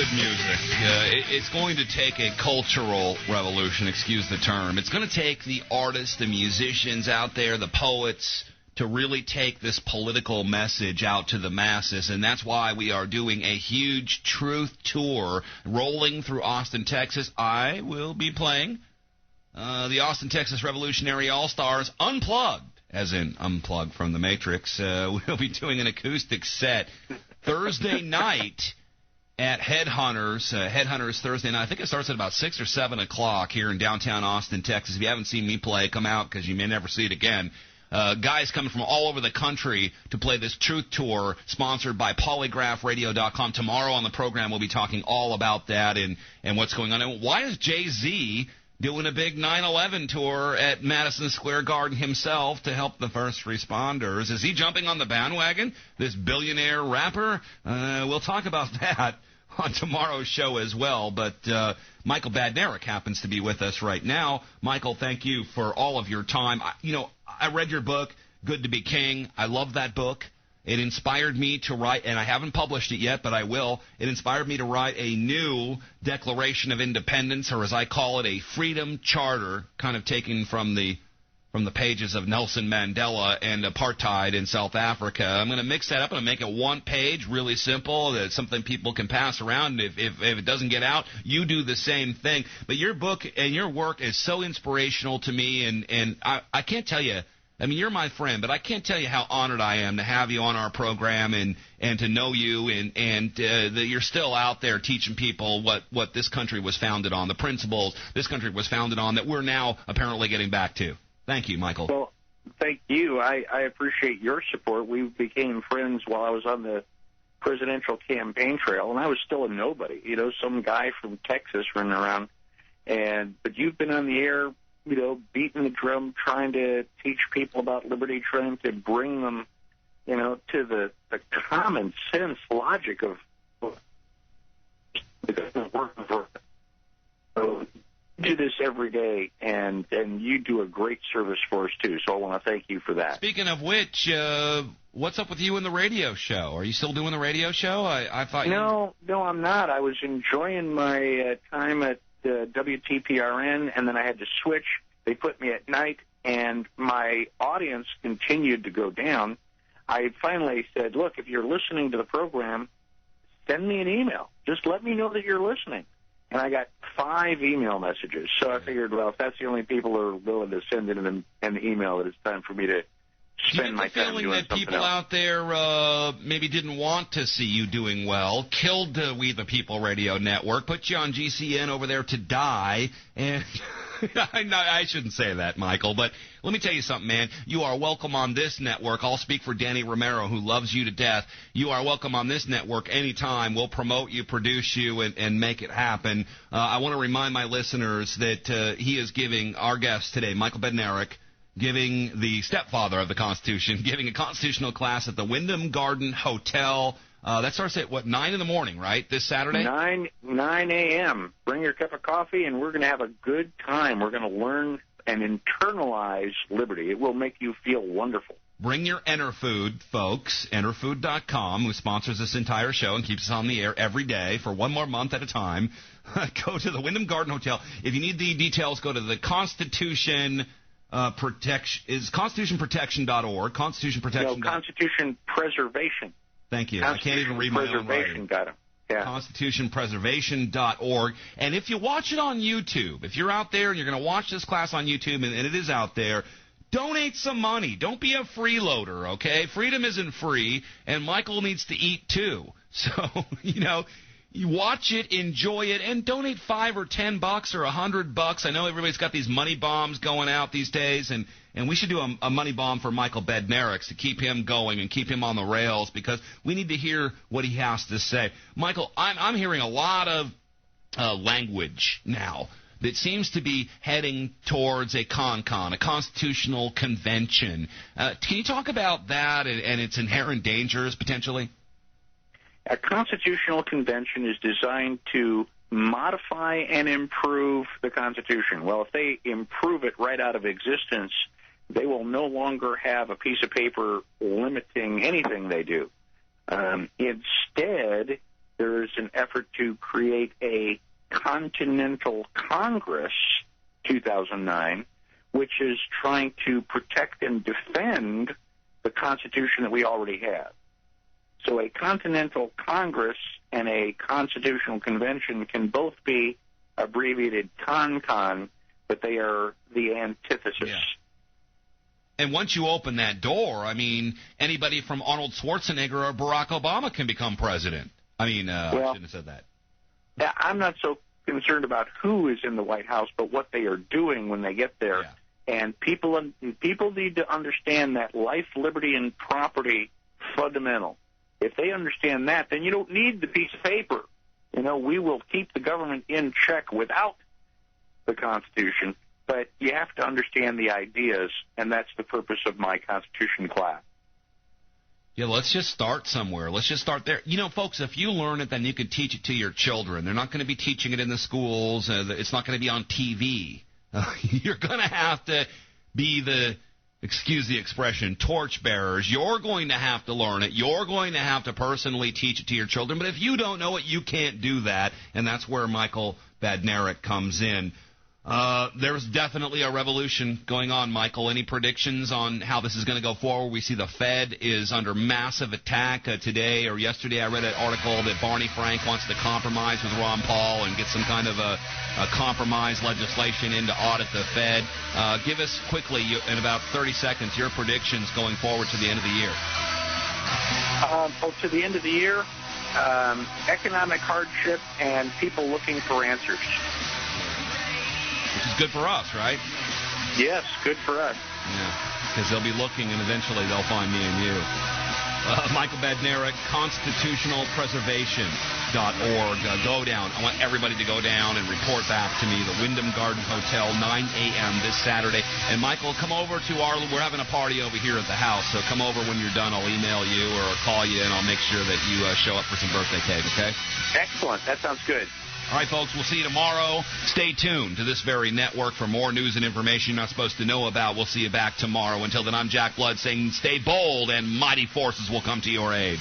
good music. It's going to take a cultural revolution, excuse the term. It's going to take the artists, the musicians out there, the poets, to really take this political message out to the masses, and that's why we are doing a huge truth tour rolling through Austin, Texas. I will be playing the Austin, Texas Revolutionary All-Stars Unplugged, as in unplugged from the Matrix. We'll be doing an acoustic set Thursday night at Headhunters. Headhunters Thursday night. I think it starts at about 6 or 7 o'clock here in downtown Austin, Texas. If you haven't seen me play, come out because you may never see it again. Guys coming from all over the country to play this truth tour sponsored by polygraphradio.com. Tomorrow on the program we'll be talking all about that and what's going on. And why is Jay-Z doing a big 9/11 tour at Madison Square Garden himself to help the first responders? Is he jumping on the bandwagon, this billionaire rapper? We'll talk about that on tomorrow's show as well. But Michael Badnarik happens to be with us right now. Michael, thank you for all of your time. I read your book, Good to Be King. I love that book. It inspired me to write, and I haven't published it yet, but I will. It inspired me to write a new Declaration of Independence, or as I call it, a Freedom Charter, kind of taken from the pages of Nelson Mandela and apartheid in South Africa. I'm going to mix that up. I'm going to make it one page, really simple. That's something people can pass around. If it doesn't get out, you do the same thing. But your book and your work is so inspirational to me, and I can't tell you. I mean, you're my friend, but I can't tell you how honored I am to have you on our program and to know you and that you're still out there teaching people what this country was founded on, the principles this country was founded on that we're now apparently getting back to. Thank you, Michael. Well, thank you. I appreciate your support. We became friends while I was on the presidential campaign trail, and I was still a nobody, some guy from Texas running around. But you've been on the air, beating the drum, trying to teach people about liberty, trying to bring them, to the common sense logic of working for. So do this every day, and you do a great service for us too. So I want to thank you for that. Speaking of which, what's up with you in the radio show? Are you still doing the radio show? I thought No, I'm not. I was enjoying my time at WTPRN, and then I had to switch. They put me at night, and my audience continued to go down. I finally said, look, if you're listening to the program, send me an email. Just let me know that you're listening. And I got 5 email messages. So I figured, well, if that's the only people who are willing to send in an email, that it's time for me to spend my time doing something else. Do you get the feeling that people out there maybe didn't want to see you doing well, killed We the People Radio Network, put you on GCN over there to die, and I shouldn't say that, Michael, but let me tell you something, man. You are welcome on this network. I'll speak for Danny Romero, who loves you to death. You are welcome on this network anytime. We'll promote you, produce you, and make it happen. I want to remind my listeners that he is giving our guest today, Michael Badnarik, giving the stepfather of the Constitution, giving a constitutional class at the Wyndham Garden Hotel. That starts at, 9 in the morning, right, this Saturday? 9 a.m. Bring your cup of coffee, and we're going to have a good time. We're going to learn and internalize liberty. It will make you feel wonderful. Bring your Enterfood, folks, Enterfood.com, who sponsors this entire show and keeps us on the air every day for one more month at a time. Go to the Wyndham Garden Hotel. If you need the details, go to the Constitution is constitutionprotection.org. Constitution Protection. No, Constitution Preservation. Thank you. I can't even read my own writing. Got it. Yeah. ConstitutionPreservation.org. And if you watch it on YouTube, if you're out there and you're going to watch this class on YouTube, and it is out there, donate some money. Don't be a freeloader, okay? Freedom isn't free, and Michael needs to eat too. So, you watch it, enjoy it, and donate $5 or $10 or $100. I know everybody's got these money bombs going out these days, and we should do a money bomb for Michael Badnarik to keep him going and keep him on the rails, because we need to hear what he has to say. Michael, I'm hearing a lot of language now that seems to be heading towards a con, a constitutional convention. Can you talk about that and its inherent dangers potentially? A constitutional convention is designed to modify and improve the Constitution. Well, if they improve it right out of existence, they will no longer have a piece of paper limiting anything they do. Instead, There is an effort to create a Continental Congress, 2009, which is trying to protect and defend the Constitution that we already have. So a Continental Congress and a Constitutional Convention can both be abbreviated CON-CON, but they are the antithesis. Yeah. And once you open that door, I mean, anybody from Arnold Schwarzenegger or Barack Obama can become president. I mean, I shouldn't have said that. I'm not so concerned about who is in the White House, but what they are doing when they get there. Yeah. And people need to understand that life, liberty, and property fundamental. If they understand that, then you don't need the piece of paper. You know, we will keep the government in check without the Constitution, but you have to understand the ideas, and that's the purpose of my Constitution class. Yeah, let's just start somewhere. Let's just start there. You know, folks, if you learn it, then you can teach it to your children. They're not going to be teaching it in the schools. It's not going to be on TV. You're going to have to be the, excuse the expression, torchbearers. You're going to have to learn it. You're going to have to personally teach it to your children. But if you don't know it, you can't do that, and that's where Michael Badnarik comes in. There's definitely a revolution going on, Michael. Any predictions on how this is going to go forward? We see the Fed is under massive attack today or yesterday. I read an article that Barney Frank wants to compromise with Ron Paul and get some kind of a compromise legislation in to audit the Fed. Give us quickly, in about 30 seconds, your predictions going forward to the end of the year. To the end of the year, economic hardship and people looking for answers. Which is good for us, right? Yes, good for us. Yeah, because they'll be looking, and eventually they'll find me and you. Michael Badnarik, constitutionalpreservation.org. Go down. I want everybody to go down and report back to me. The Wyndham Garden Hotel, 9 a.m. this Saturday. And, Michael, come over to we're having a party over here at the house, so come over when you're done. I'll email you or call you, and I'll make sure that you show up for some birthday cake, okay? Excellent. That sounds good. All right, folks, we'll see you tomorrow. Stay tuned to this very network for more news and information you're not supposed to know about. We'll see you back tomorrow. Until then, I'm Jack Blood saying stay bold and mighty forces will come to your aid.